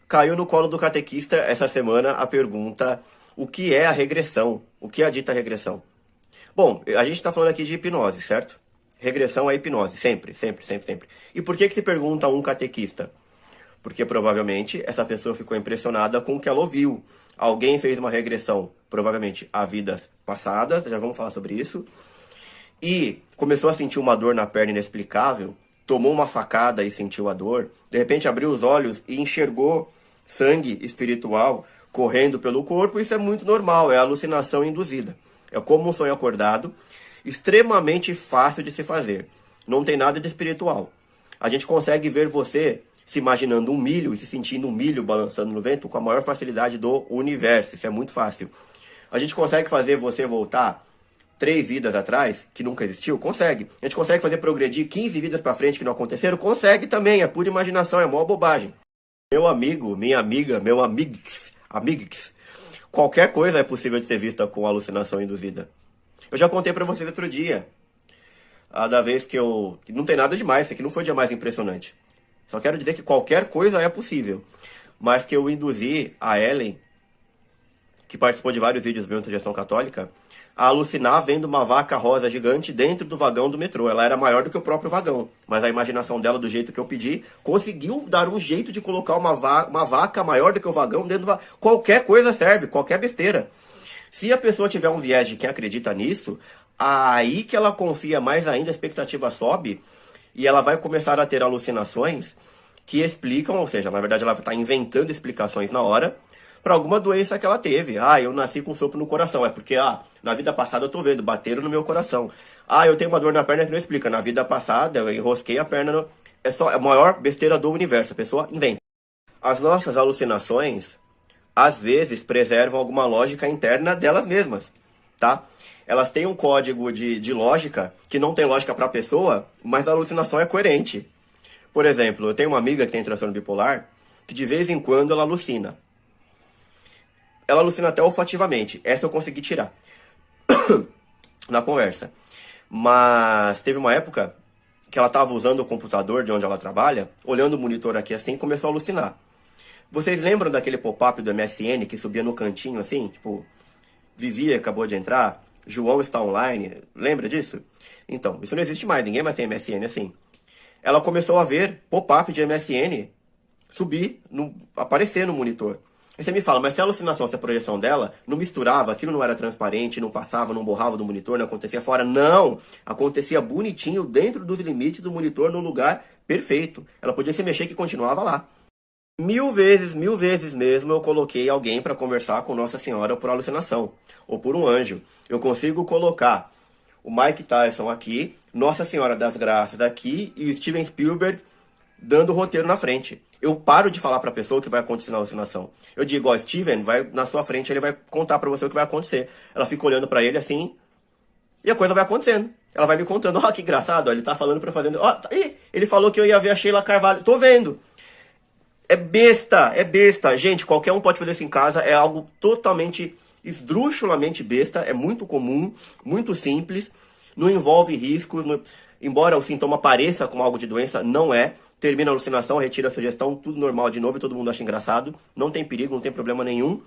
Caiu no colo do catequista essa semana a pergunta: o que é a regressão? O que é a dita regressão? Bom, a gente está falando aqui de hipnose, certo? Regressão é hipnose, sempre, sempre, sempre, sempre. E por que se pergunta a um catequista? Porque provavelmente essa pessoa ficou impressionada com o que ela ouviu. Alguém fez uma regressão, provavelmente a vidas passadas, já vamos falar sobre isso, e começou a sentir uma dor na perna inexplicável, tomou uma facada e sentiu a dor, de repente abriu os olhos e enxergou sangue espiritual correndo pelo corpo. Isso é muito normal, é alucinação induzida. É como um sonho acordado, extremamente fácil de se fazer. Não tem nada de espiritual. A gente consegue ver você se imaginando um milho e se sentindo um milho balançando no vento com a maior facilidade do universo. Isso é muito fácil. A gente consegue fazer você voltar 3 vidas atrás, que nunca existiu? Consegue. A gente consegue fazer progredir 15 vidas para frente que não aconteceram? Consegue também. É pura imaginação, é maior bobagem. Meu amigo, minha amiga, meu amigos, qualquer coisa é possível de ser vista com alucinação induzida. Eu já contei pra vocês outro dia, da vez que não tem nada demais, isso aqui não foi o dia mais impressionante. Só quero dizer que qualquer coisa é possível. Mas que eu induzi a Ellen, que participou de vários vídeos meus da Sugestão Católica, a alucinar vendo uma vaca rosa gigante dentro do vagão do metrô. Ela era maior do que o próprio vagão, mas a imaginação dela, do jeito que eu pedi, conseguiu dar um jeito de colocar uma vaca maior do que o vagão dentro do vagão. Qualquer coisa serve, qualquer besteira. Se a pessoa tiver um viés de quem acredita nisso, aí que ela confia mais ainda, a expectativa sobe e ela vai começar a ter alucinações que explicam, ou seja, na verdade ela está inventando explicações na hora, para alguma doença que ela teve. Eu nasci com um sopro no coração. É porque, na vida passada eu tô vendo, bateram no meu coração. Eu tenho uma dor na perna que não explica. Na vida passada eu enrosquei a perna. É só a maior besteira do universo. A pessoa inventa. As nossas alucinações, às vezes, preservam alguma lógica interna delas mesmas, tá? Elas têm um código de lógica que não tem lógica para a pessoa, mas a alucinação é coerente. Por exemplo, eu tenho uma amiga que tem transtorno bipolar, que de vez em quando ela alucina. Ela alucina até olfativamente. Essa eu consegui tirar na conversa. Mas teve uma época que ela estava usando o computador de onde ela trabalha, olhando o monitor aqui assim, e começou a alucinar. Vocês lembram daquele pop-up do MSN que subia no cantinho assim? Tipo, Vivi acabou de entrar, João está online. Lembra disso? Então, isso não existe mais. Ninguém mais tem MSN assim. Ela começou a ver pop-up de MSN subir, aparecer no monitor. Aí você me fala, mas se a alucinação, se a projeção dela não misturava, aquilo não era transparente, não passava, não borrava do monitor, não acontecia fora. Não! Acontecia bonitinho, dentro dos limites do monitor, no lugar perfeito. Ela podia se mexer que continuava lá. Mil vezes mesmo, eu coloquei alguém para conversar com Nossa Senhora por alucinação, ou por um anjo. Eu consigo colocar o Mike Tyson aqui, Nossa Senhora das Graças aqui e Steven Spielberg dando o roteiro na frente. Eu paro de falar para a pessoa o que vai acontecer na alucinação. Eu digo, Steven, vai na sua frente, ele vai contar para você o que vai acontecer. Ela fica olhando para ele assim, e a coisa vai acontecendo. Ela vai me contando, que engraçado, ele tá falando para fazer, ele falou que eu ia ver a Sheila Carvalho. Tô vendo. É besta, é besta. Gente, qualquer um pode fazer isso em casa, é algo totalmente esdrúxulamente besta, é muito comum, muito simples, não envolve riscos, embora o sintoma pareça como algo de doença, não é. Termina a alucinação, retira a sugestão, tudo normal de novo e todo mundo acha engraçado. Não tem perigo, não tem problema nenhum.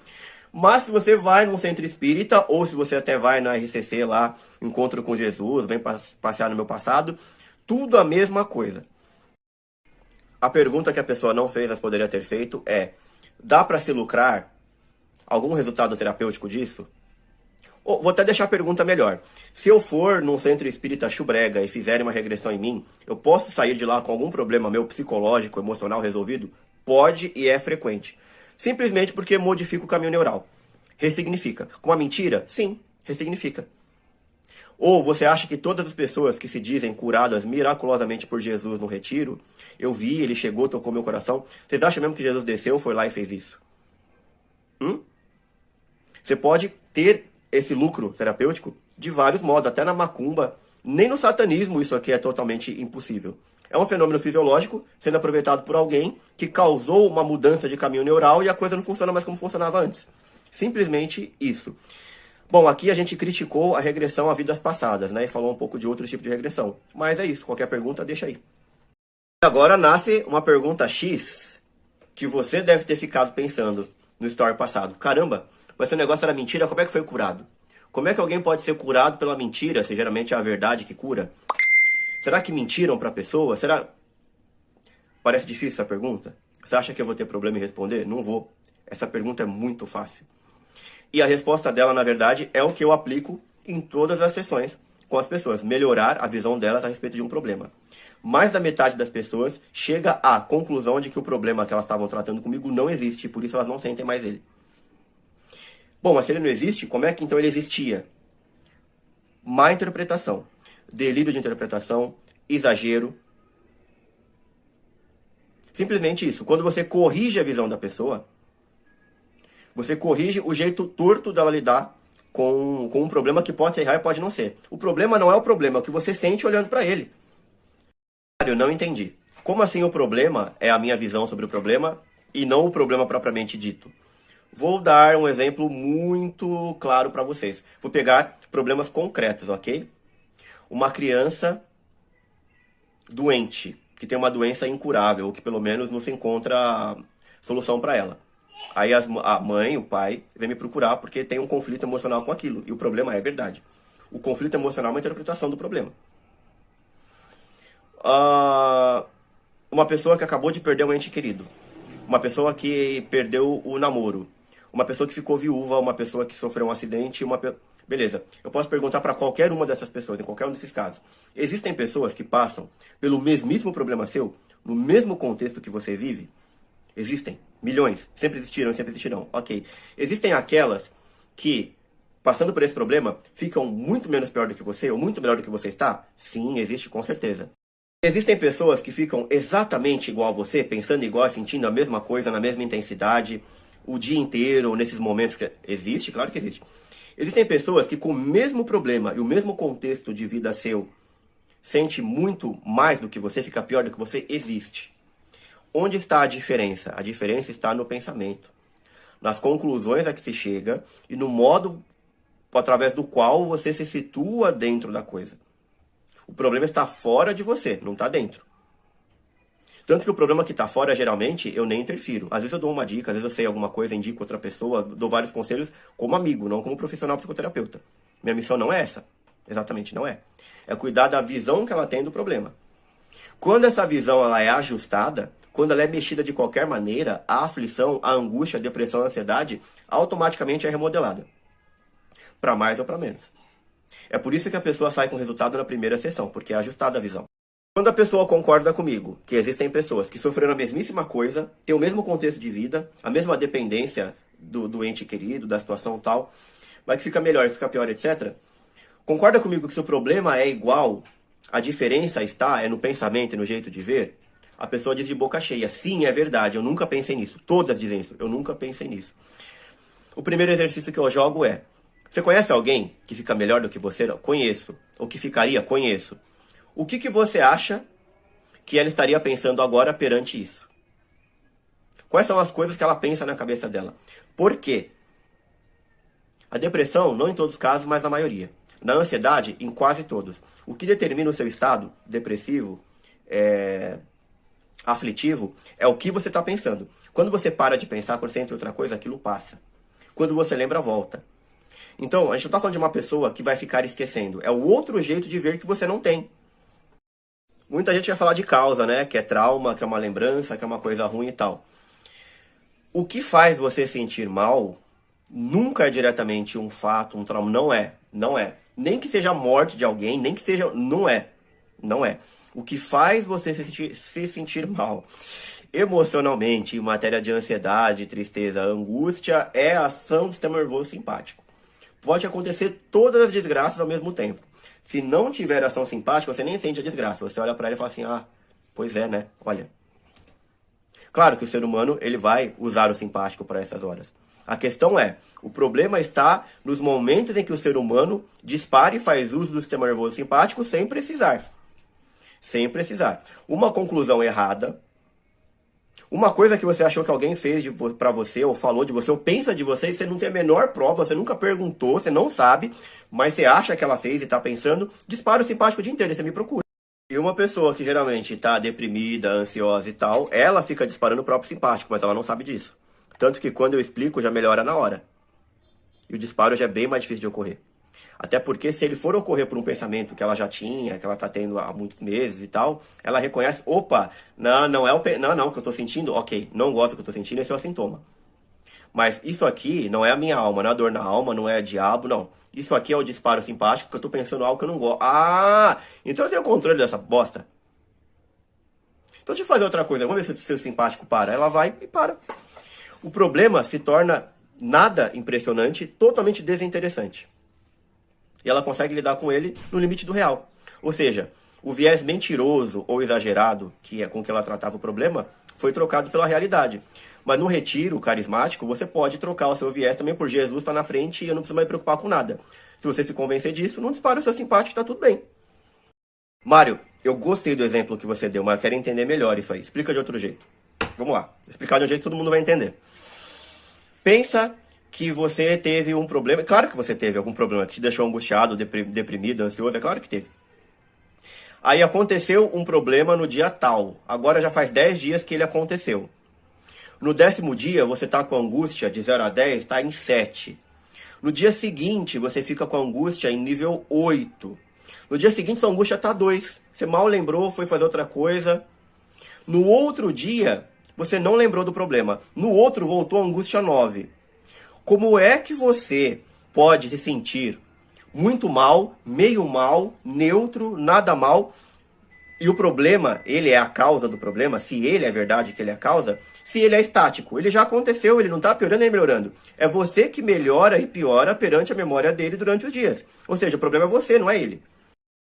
Mas se você vai num centro espírita, ou se você até vai na RCC lá, Encontro com Jesus, vem passear no meu passado, tudo a mesma coisa. A pergunta que a pessoa não fez, mas poderia ter feito é: dá para se lucrar algum resultado terapêutico disso? Vou até deixar a pergunta melhor. Se eu for num centro espírita chubrega e fizerem uma regressão em mim, eu posso sair de lá com algum problema meu psicológico, emocional resolvido? Pode e é frequente. Simplesmente porque modifica o caminho neural. Ressignifica. Com uma mentira? Sim, ressignifica. Ou você acha que todas as pessoas que se dizem curadas miraculosamente por Jesus no retiro, eu vi, ele chegou, tocou meu coração, vocês acham mesmo que Jesus desceu, foi lá e fez isso? Você pode ter esse lucro terapêutico de vários modos, até na macumba, nem no satanismo isso aqui é totalmente impossível. É um fenômeno fisiológico sendo aproveitado por alguém que causou uma mudança de caminho neural e a coisa não funciona mais como funcionava antes. Simplesmente isso. Bom, aqui a gente criticou a regressão a vidas passadas, né? E falou um pouco de outro tipo de regressão. Mas é isso, qualquer pergunta, deixa aí. Agora nasce uma pergunta X, que você deve ter ficado pensando no story passado. Caramba, mas seu negócio era mentira, como é que foi curado? Como é que alguém pode ser curado pela mentira, se geralmente é a verdade que cura? Será que mentiram para a pessoa? Será... Parece difícil essa pergunta? Você acha que eu vou ter problema em responder? Não vou. Essa pergunta é muito fácil. E a resposta dela, na verdade, é o que eu aplico em todas as sessões com as pessoas. Melhorar a visão delas a respeito de um problema. Mais da metade das pessoas chega à conclusão de que o problema que elas estavam tratando comigo não existe, por isso elas não sentem mais ele. Bom, mas se ele não existe, como é que então ele existia? Má interpretação, delírio de interpretação, exagero. Simplesmente isso. Quando você corrige a visão da pessoa, você corrige o jeito torto dela lidar com um problema que pode ser real e pode não ser. O problema não é o problema, é o que você sente olhando para ele. Eu não entendi. Como assim o problema é a minha visão sobre o problema e não o problema propriamente dito? Vou dar um exemplo muito claro para vocês. Vou pegar problemas concretos, ok? Uma criança doente, que tem uma doença incurável, ou que pelo menos não se encontra solução para ela. Aí a mãe, o pai, vem me procurar porque tem um conflito emocional com aquilo. E o problema é verdade. O conflito emocional é uma interpretação do problema. Uma pessoa que acabou de perder um ente querido. Uma pessoa que perdeu o namoro. Uma pessoa que ficou viúva. Uma pessoa que sofreu um acidente. Beleza. Eu posso perguntar para qualquer uma dessas pessoas, em qualquer um desses casos. Existem pessoas que passam pelo mesmíssimo problema seu, no mesmo contexto que você vive? Existem. Milhões. Sempre existiram e sempre existirão. Ok. Existem aquelas que, passando por esse problema, ficam muito menos pior do que você ou muito melhor do que você está? Sim, existe com certeza. Existem pessoas que ficam exatamente igual a você, pensando igual, sentindo a mesma coisa, na mesma intensidade, o dia inteiro, nesses momentos que... Existe? Claro que existe. Existem pessoas que com o mesmo problema e o mesmo contexto de vida seu, sente muito mais do que você, fica pior do que você? Existe. Onde está a diferença? A diferença está no pensamento, nas conclusões a que se chega e no modo através do qual você se situa dentro da coisa. O problema está fora de você, não está dentro. Tanto que o problema que está fora, geralmente, eu nem interfiro. Às vezes eu dou uma dica, às vezes eu sei alguma coisa, indico outra pessoa, dou vários conselhos como amigo, não como profissional psicoterapeuta. Minha missão não é essa. Exatamente, não é. É cuidar da visão que ela tem do problema. Quando essa visão ela é ajustada, quando ela é mexida de qualquer maneira, a aflição, a angústia, a depressão, a ansiedade, automaticamente é remodelada. Para mais ou para menos. É por isso que a pessoa sai com resultado na primeira sessão, porque é ajustada a visão. Quando a pessoa concorda comigo que existem pessoas que sofreram a mesmíssima coisa, têm o mesmo contexto de vida, a mesma dependência do ente querido, da situação tal, mas que fica melhor, que fica pior, etc. Concorda comigo que se o problema é igual, a diferença está no pensamento e no jeito de ver? A pessoa diz de boca cheia, sim, é verdade, eu nunca pensei nisso. Todas dizem isso, eu nunca pensei nisso. O primeiro exercício que eu jogo é, você conhece alguém que fica melhor do que você? Conheço. Ou que ficaria? Conheço. O que você acha que ela estaria pensando agora perante isso? Quais são as coisas que ela pensa na cabeça dela? Por quê? A depressão, não em todos os casos, mas na maioria. Na ansiedade, em quase todos. O que determina o seu estado depressivo, aflitivo, é o que você está pensando. Quando você para de pensar, quando você entra em outra coisa, aquilo passa. Quando você lembra, volta. Então, a gente não está falando de uma pessoa que vai ficar esquecendo. É o outro jeito de ver que você não tem. Muita gente vai falar de causa, né? Que é trauma, que é uma lembrança, que é uma coisa ruim e tal. O que faz você sentir mal nunca é diretamente um fato, um trauma. Não é. Não é. Nem que seja a morte de alguém, nem que seja... Não é. Não é. O que faz você se sentir mal emocionalmente, em matéria de ansiedade, tristeza, angústia, é a ação do sistema nervoso simpático. Pode acontecer todas as desgraças ao mesmo tempo. Se não tiver ação simpática, você nem sente a desgraça. Você olha para ela e fala assim, pois é, né? Olha. Claro que o ser humano ele vai usar o simpático para essas horas. A questão é, o problema está nos momentos em que o ser humano dispara e faz uso do sistema nervoso simpático sem precisar. Sem precisar. Uma conclusão errada, uma coisa que você achou que alguém fez pra você, ou falou de você, ou pensa de você, e você não tem a menor prova, você nunca perguntou, você não sabe, mas você acha que ela fez e tá pensando, dispara o simpático o dia inteiro, e você me procura. E uma pessoa que geralmente está deprimida, ansiosa e tal, ela fica disparando o próprio simpático, mas ela não sabe disso. Tanto que quando eu explico, já melhora na hora. E o disparo já é bem mais difícil de ocorrer. Até porque se ele for ocorrer por um pensamento que ela já tinha, que ela está tendo há muitos meses e tal, ela reconhece, opa, não, não é o que eu estou sentindo, ok, não gosto do que eu estou sentindo, esse é o sintoma. Mas isso aqui não é a minha alma, não é a dor na alma, não é diabo, não. Isso aqui é o disparo simpático, porque eu estou pensando algo que eu não gosto. Ah, então eu tenho controle dessa bosta. Então deixa eu fazer outra coisa, vamos ver se o seu simpático para. Ela vai e para. O problema se torna nada impressionante, totalmente desinteressante. E ela consegue lidar com ele no limite do real. Ou seja, o viés mentiroso ou exagerado, que é com que ela tratava o problema, foi trocado pela realidade. Mas no retiro carismático, você pode trocar o seu viés também por Jesus está na frente e eu não preciso mais me preocupar com nada. Se você se convencer disso, não dispara o seu simpático, está tudo bem. Mário, eu gostei do exemplo que você deu, mas eu quero entender melhor isso aí. Explica de outro jeito. Vamos lá. Explicar de um jeito que todo mundo vai entender. Pensa que você teve um problema. Claro que você teve algum problema que te deixou angustiado, deprimido, ansioso. É claro que teve. Aí aconteceu um problema no dia tal. Agora já faz 10 dias que ele aconteceu. No 10º dia, você está com angústia de 0 a 10, está em 7. No dia seguinte, você fica com angústia em nível 8. No dia seguinte, sua angústia está 2. Você mal lembrou, foi fazer outra coisa. No outro dia, você não lembrou do problema. No outro, voltou a angústia 9. Como é que você pode se sentir muito mal, meio mal, neutro, nada mal, e o problema, ele é a causa do problema, se ele é verdade que ele é a causa, se ele é estático? Ele já aconteceu, ele não está piorando nem melhorando. É você que melhora e piora perante a memória dele durante os dias. Ou seja, o problema é você, não é ele.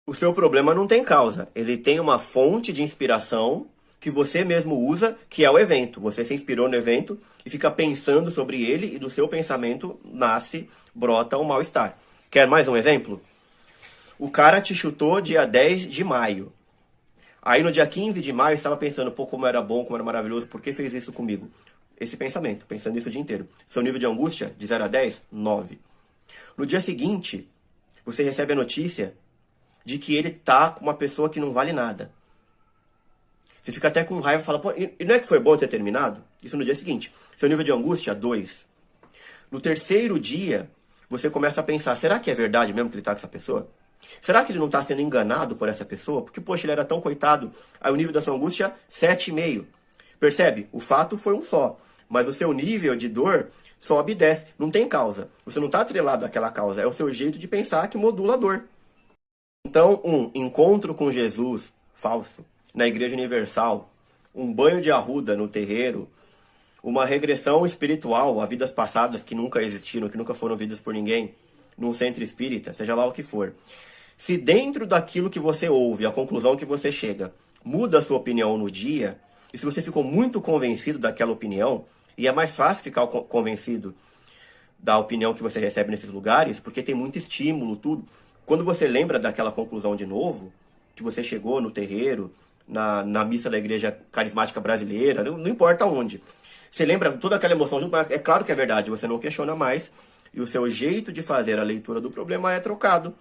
O seu problema não tem causa. Ele tem uma fonte de inspiração que você mesmo usa, que é o evento. Você se inspirou no evento e fica pensando sobre ele e do seu pensamento nasce, brota o mal-estar. Quer mais um exemplo? O cara te chutou dia 10 de maio. Aí no dia 15 de maio estava pensando, pô, como era bom, como era maravilhoso, por que fez isso comigo? Esse pensamento, pensando isso o dia inteiro. Seu nível de angústia, de 0 a 10, 9. No dia seguinte, você recebe a notícia de que ele tá com uma pessoa que não vale nada. Você fica até com raiva e fala, pô, e não é que foi bom ter terminado? Isso no dia seguinte. Seu nível de angústia, 2. No 3º dia, você começa a pensar, será que é verdade mesmo que ele tá com essa pessoa? Será que ele não está sendo enganado por essa pessoa? Porque, poxa, ele era tão coitado. Aí o nível da sua angústia, 7,5. Percebe? O fato foi um só. Mas o seu nível de dor sobe e desce. Não tem causa. Você não está atrelado àquela causa. É o seu jeito de pensar que modula a dor. Então, um encontro com Jesus falso na Igreja Universal, um banho de arruda no terreiro, uma regressão espiritual a vidas passadas que nunca existiram, que nunca foram vidas por ninguém, num centro espírita, seja lá o que for. Se dentro daquilo que você ouve, a conclusão que você chega, muda a sua opinião no dia, e se você ficou muito convencido daquela opinião, e é mais fácil ficar convencido da opinião que você recebe nesses lugares, porque tem muito estímulo, tudo. Quando você lembra daquela conclusão de novo, que você chegou no terreiro, na missa da Igreja Carismática Brasileira, não importa onde, você lembra toda aquela emoção junto, mas é claro que é verdade, você não questiona mais, e o seu jeito de fazer a leitura do problema é trocado.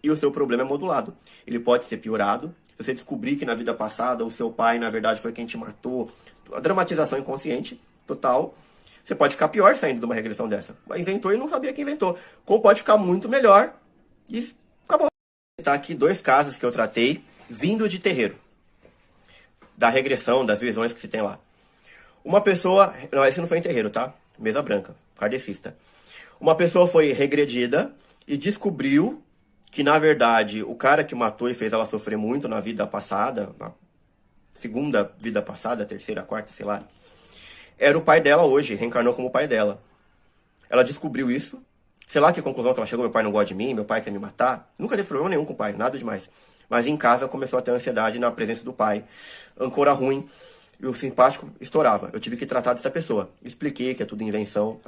E o seu problema é modulado. Ele pode ser piorado. Se você descobrir que na vida passada o seu pai, na verdade, foi quem te matou, a dramatização inconsciente, total, você pode ficar pior saindo de uma regressão dessa. Mas inventou e não sabia que inventou. Como pode ficar muito melhor e acabou. Tá aqui 2 casos que eu tratei vindo de terreiro. Da regressão, das visões que se tem lá. Uma pessoa... Não, esse não foi em terreiro, tá? Mesa branca, kardecista. Uma pessoa foi regredida e descobriu que, na verdade, o cara que matou e fez ela sofrer muito na vida passada, na segunda vida passada, terceira, quarta, sei lá, era o pai dela hoje, reencarnou como o pai dela. Ela descobriu isso. Sei lá que conclusão que ela chegou, meu pai não gosta de mim, meu pai quer me matar. Nunca teve problema nenhum com o pai, nada demais. Mas em casa começou a ter ansiedade na presença do pai. Âncora ruim, e o simpático estourava. Eu tive que tratar dessa pessoa. Expliquei que é tudo invenção.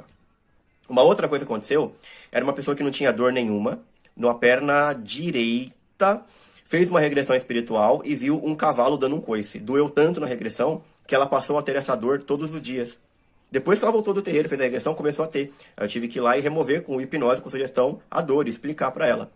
Uma outra coisa que aconteceu, era uma pessoa que não tinha dor nenhuma, na perna direita, fez uma regressão espiritual e viu um cavalo dando um coice. Doeu tanto na regressão que ela passou a ter essa dor todos os dias. Depois que ela voltou do terreiro e fez a regressão, começou a ter. Eu tive que ir lá e remover com hipnose, com sugestão, a dor e explicar para ela.